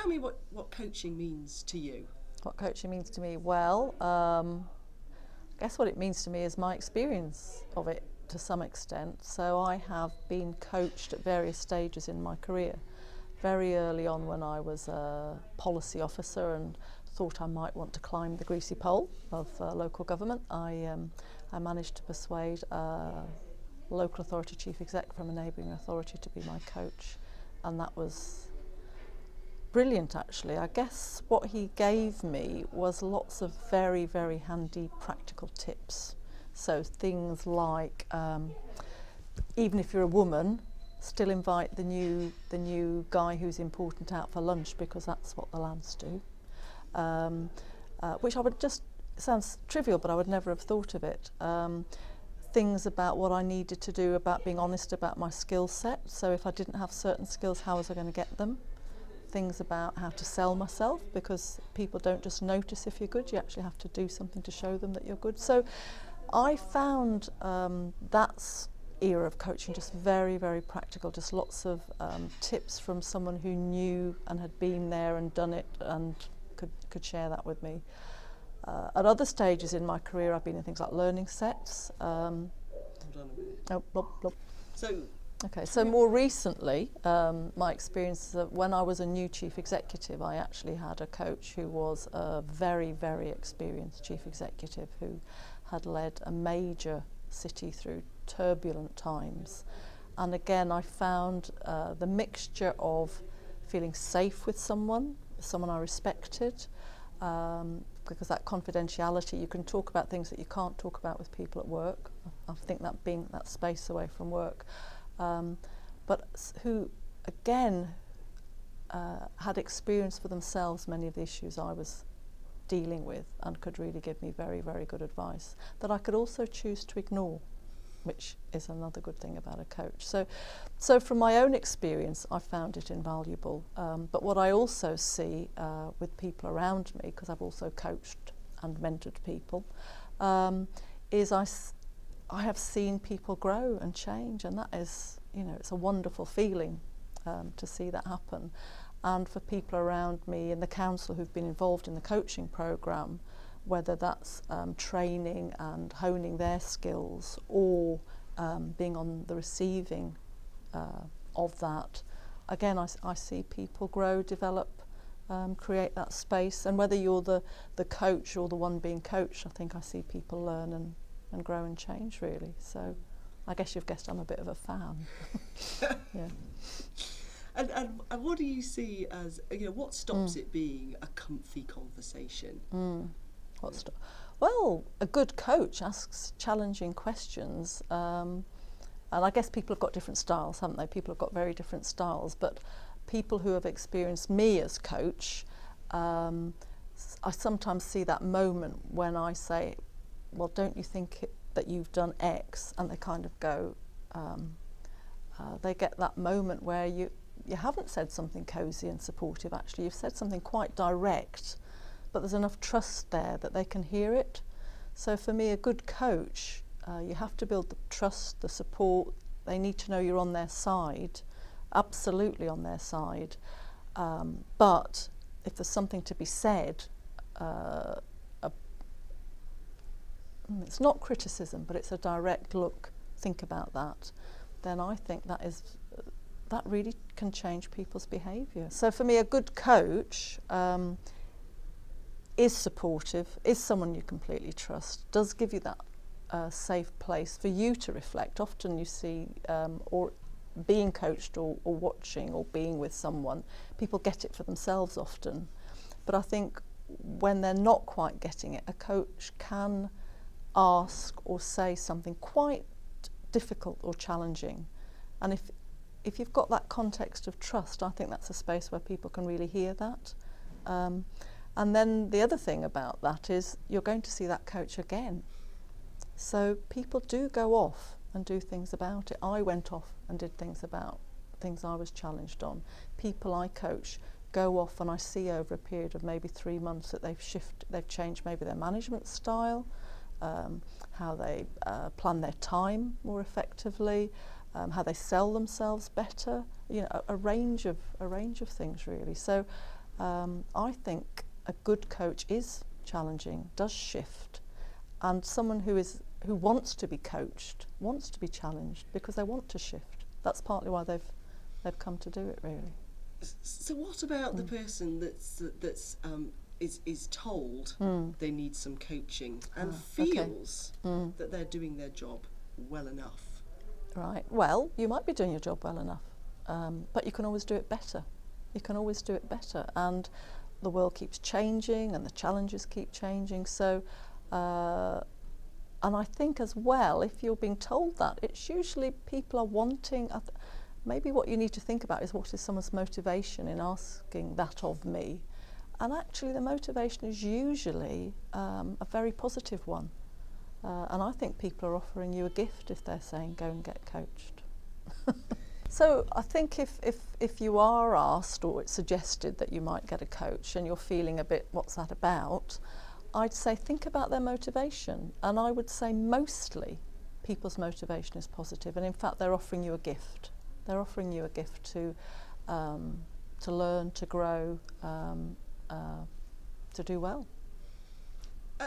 tell me what coaching means to you. What coaching means to me? Well, I guess what it means to me is my experience of it to some extent. So I have been coached at various stages in my career. Very early on, when I was a policy officer and thought I might want to climb the greasy pole of local government, I managed to persuade a local authority chief exec from a neighbouring authority to be my coach, and that was brilliant actually. I guess what he gave me was lots of very, very handy practical tips. So things like, even if you're a woman, still invite the new guy who's important out for lunch, because that's what the lads do. Which I would just, sounds trivial, but I would never have thought of it. Things about what I needed to do, about being honest about my skill set. So if I didn't have certain skills, how was I going to get them? Things about how to sell myself, because people don't just notice if you're good, you actually have to do something to show them that you're good. So I found that era of coaching just very, very practical, just lots of tips from someone who knew and had been there and done it and could share that with me. At other stages in my career, I've been in things like learning sets. Hold on a minute. Oh, blop, blop. So more recently, my experience is that when I was a new chief executive, I actually had a coach who was a very, very experienced chief executive who had led a major city through turbulent times. And again, I found the mixture of feeling safe with someone I respected, because that confidentiality, you can talk about things that you can't talk about with people at work. I think that being that space away from work. But who, again, had experience for themselves many of the issues I was dealing with, and could really give me very, very good advice that I could also choose to ignore, which is another good thing about a coach. So from my own experience, I found it invaluable. But what I also see with people around me, because I've also coached and mentored people, is I have seen people grow and change, and that is, you know, it's a wonderful feeling to see that happen. And for people around me in the council who've been involved in the coaching programme, whether that's training and honing their skills, or being on the receiving of that, again, I see people grow, develop, create that space. And whether you're the coach or the one being coached, I think I see people learn and grow and change, really. So I guess you've guessed I'm a bit of a fan. Yeah. And what do you see as, you know, what stops it being a comfy conversation? Well, a good coach asks challenging questions, and I guess people have got different styles, haven't they? People have got very different styles, but people who have experienced me as coach, I sometimes see that moment when I say, well, don't you think that you've done X? And they kind of go, they get that moment where you haven't said something cosy and supportive, actually. You've said something quite direct, but there's enough trust there that they can hear it. So for me, a good coach, you have to build the trust, the support. They need to know you're on their side, absolutely on their side. But if there's something to be said, it's not criticism, but it's a direct look, think about that, then I think that really can change people's behaviour. So for me, a good coach is supportive, is someone you completely trust, does give you that safe place for you to reflect. Often you see, or being coached or watching or being with someone, people get it for themselves often. But I think when they're not quite getting it, a coach can ask or say something quite difficult or challenging. And if you've got that context of trust, I think that's a space where people can really hear that. And then the other thing about that is you're going to see that coach again. So people do go off and do things about it. I went off and did things about things I was challenged on. People I coach go off, and I see over a period of maybe 3 months that they've changed maybe their management style, how they plan their time more effectively, how they sell themselves better, you know, a range of things really. So I think a good coach is challenging, does shift, and someone who wants to be coached, wants to be challenged because they want to shift. That's partly why they've come to do it, really. So what about the person that's is told they need some coaching and feels that they're doing their job well enough? Right. Well, you might be doing your job well enough, but you can always do it better. You can always do it better, and the world keeps changing and the challenges keep changing. So, and I think as well, if you're being told that, it's usually people are wanting. Maybe what you need to think about is what is someone's motivation in asking that of me. And actually the motivation is usually a very positive one. And I think people are offering you a gift if they're saying go and get coached. So I think if you are asked or it's suggested that you might get a coach and you're feeling a bit, what's that about? I'd say think about their motivation. And I would say mostly people's motivation is positive. And in fact, they're offering you a gift. They're offering you a gift to learn, to grow, to do well.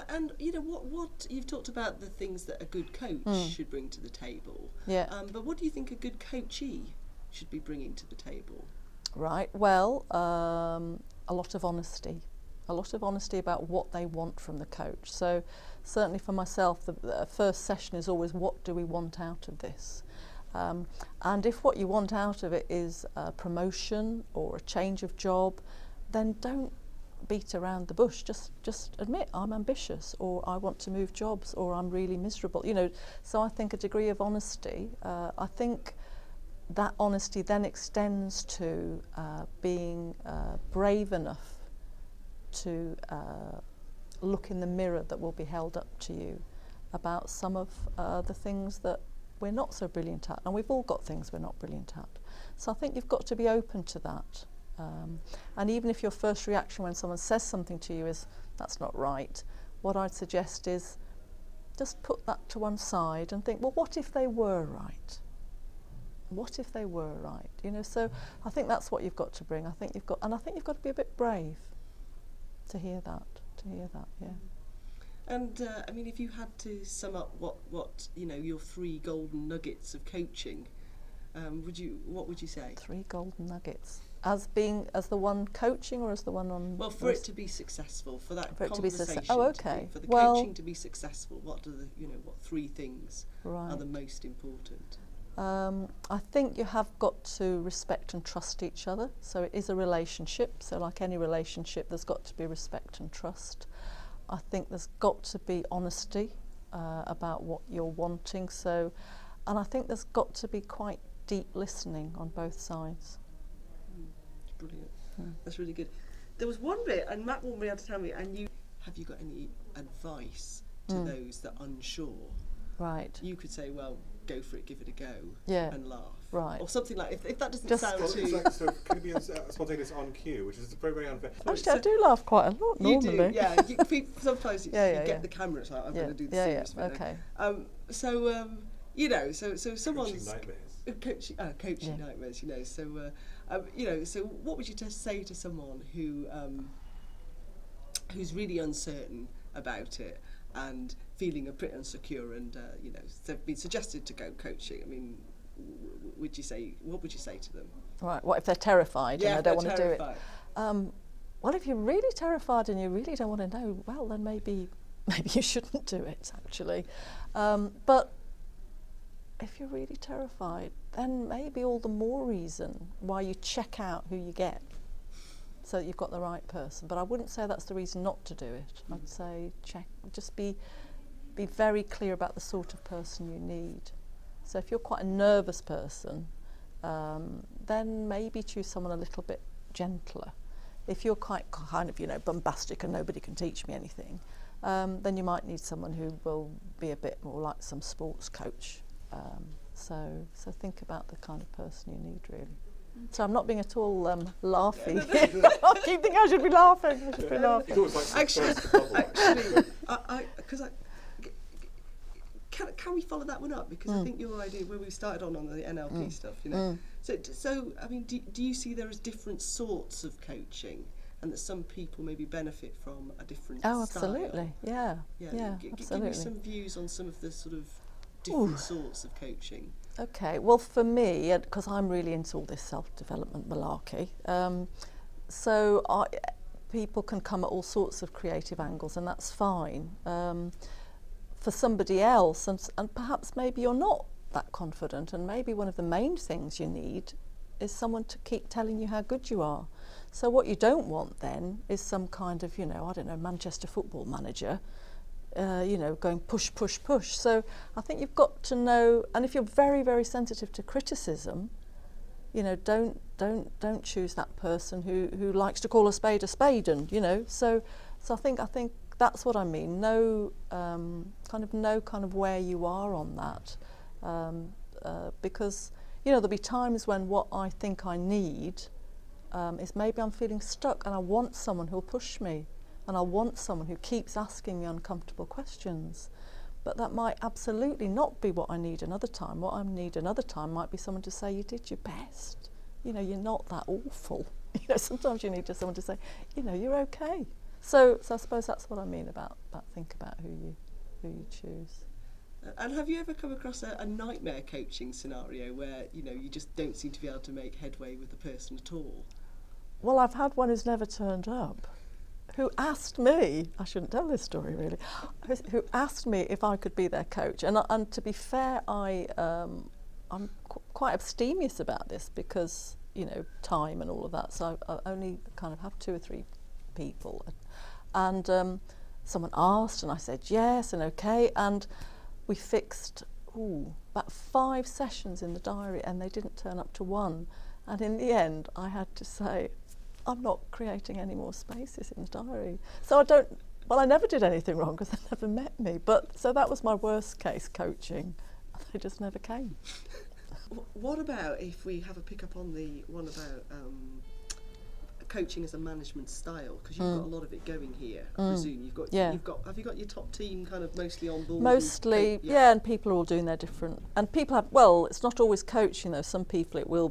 And you know what you've talked about the things that a good coach should bring to the table. Yeah. But what do you think a good coachee should be bringing to the table? Right. Well, a lot of honesty. A lot of honesty about what they want from the coach. So certainly for myself, the first session is always, what do we want out of this? And if what you want out of it is a promotion or a change of job, then don't beat around the bush. Just admit, I'm ambitious, or I want to move jobs, or I'm really miserable. You know, so I think a degree of honesty. I think that honesty then extends to being brave enough to look in the mirror that will be held up to you about some of the things that we're not so brilliant at, and we've all got things we're not brilliant at. So I think you've got to be open to that. And even if your first reaction when someone says something to you is, that's not right, what I'd suggest is just put that to one side and think, well, what if they were right? What if they were right? You know, so I think that's what you've got to bring. I think you've got to be a bit brave to hear that, yeah. And I mean, if you had to sum up what you know, your 3 golden nuggets of coaching, what would you say? 3 golden nuggets. As the one coaching, or as the one on? Well, for it to be successful, for that for conversation, for the coaching to be successful, what 3 things are the most important? I think you have got to respect and trust each other. So it is a relationship. So like any relationship, there's got to be respect and trust. I think there's got to be honesty about what you're wanting. So, and I think there's got to be quite deep listening on both sides. Brilliant. That's really good. There was one bit, and Matt won't be able to tell me, and have you got any advice to those that are unsure? Right. You could say, well, go for it, give it a go, and laugh. Right. Or something like, if that doesn't sound too... So can it be spontaneous on cue, which is very, very unfair. Actually, I do laugh quite a lot normally. You do, yeah. Sometimes you get the camera, it's like, I'm going to do the serious bit. Okay. You know, so someone's... Coaching nightmares. Coaching nightmares, you know. So, you know, so what would you say to someone who's really uncertain about it and feeling a bit insecure, and you know, they've been suggested to go coaching? I mean, what would you say to them? Right. What if they're terrified and they don't want to do it? Well, if you're really terrified and you really don't want to know, well, then maybe you shouldn't do it. Actually, but if you're really terrified, then maybe all the more reason why you check out who you get, so that you've got the right person. But I wouldn't say that's the reason not to do it. I'd say just be very clear about the sort of person you need. So if you're quite a nervous person, then maybe choose someone a little bit gentler. If you're quite kind of, you know, bombastic and nobody can teach me anything, then you might need someone who will be a bit more like some sports coach. So think about the kind of person you need, really. So I'm not being at all laughy. I keep thinking I should be laughing. Actually, can we follow that one up? Because I think your idea, where we started on the NLP stuff, you know. So I mean, do you see there as different sorts of coaching? and that some people maybe benefit from a different Oh, style. absolutely, yeah, Give me absolutely. some views on some of the sort of different sorts of coaching. Okay, well for me, because I'm really into all this self-development malarkey, so people can come at all sorts of creative angles, and that's fine. For somebody else, and perhaps maybe you're not that confident, and maybe one of the main things you need is someone to keep telling you how good you are. So what you don't want then is some kind of, I don't know, Manchester football manager, going push, push, push. So I think you've got to know, and if you're very, very sensitive to criticism, don't choose that person who likes to call a spade, and so I think that's what I mean. Know kind of where you are on that, because there'll be times when what I think I need is maybe I'm feeling stuck, and I want someone who'll push me, and I want someone who keeps asking me uncomfortable questions. But that might absolutely not be what I need another time. What I need another time might be someone to say, you did your best. You're not that awful. Sometimes you need just someone to say, you're okay. So I suppose that's what I mean about think about who you choose. And have you ever come across a nightmare coaching scenario where, you just don't seem to be able to make headway with the person at all? Well, I've had one who's never turned up, who asked me, I shouldn't tell this story really, who asked me if I could be their coach. And to be fair, I'm quite abstemious about this because, time and all of that. So I only kind of have 2 or 3 people. And someone asked and I said yes and okay. And we fixed about 5 sessions in the diary, and they didn't turn up to 1. And in the end, I had to say, I'm not creating any more spaces in the diary. So I never did anything wrong because they never met me. But so that was my worst case coaching. They just never came. What about if we have a pick up on the one about coaching as a management style? Because you've got a lot of it going here, I presume. Have you got your top team kind of mostly on board? Mostly, and people are all doing their different, and people have, well, it's not always coaching though. Some people they'll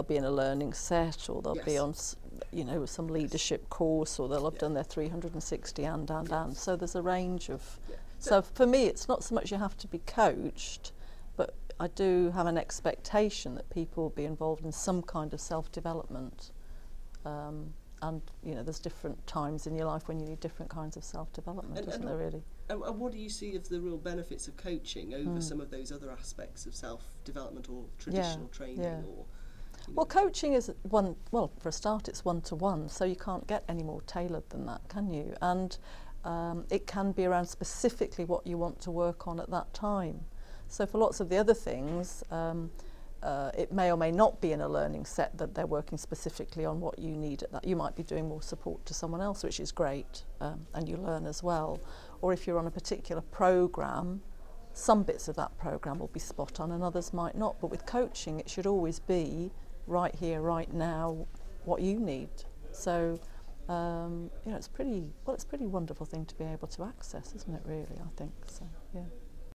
be in a learning set, or they'll be on some leadership course, or they'll have done their 360 and. So there's a range of, so for me it's not so much you have to be coached, but I do have an expectation that people will be involved in some kind of self-development. And there's different times in your life when you need different kinds of self-development, isn't there really? And what do you see of the real benefits of coaching over some of those other aspects of self-development or traditional training? Or, well, coaching is for a start, it's one-to-one, so you can't get any more tailored than that, can you? And it can be around specifically what you want to work on at that time. So for lots of the other things, it may or may not be in a learning set that they're working specifically on what you need at that. You might be doing more support to someone else, which is great, and you learn as well. Or if you're on a particular programme, some bits of that programme will be spot on and others might not. But with coaching, it should always be right here, right now, what you need. So, it's a pretty wonderful thing to be able to access, isn't it, really, I think. So, yeah.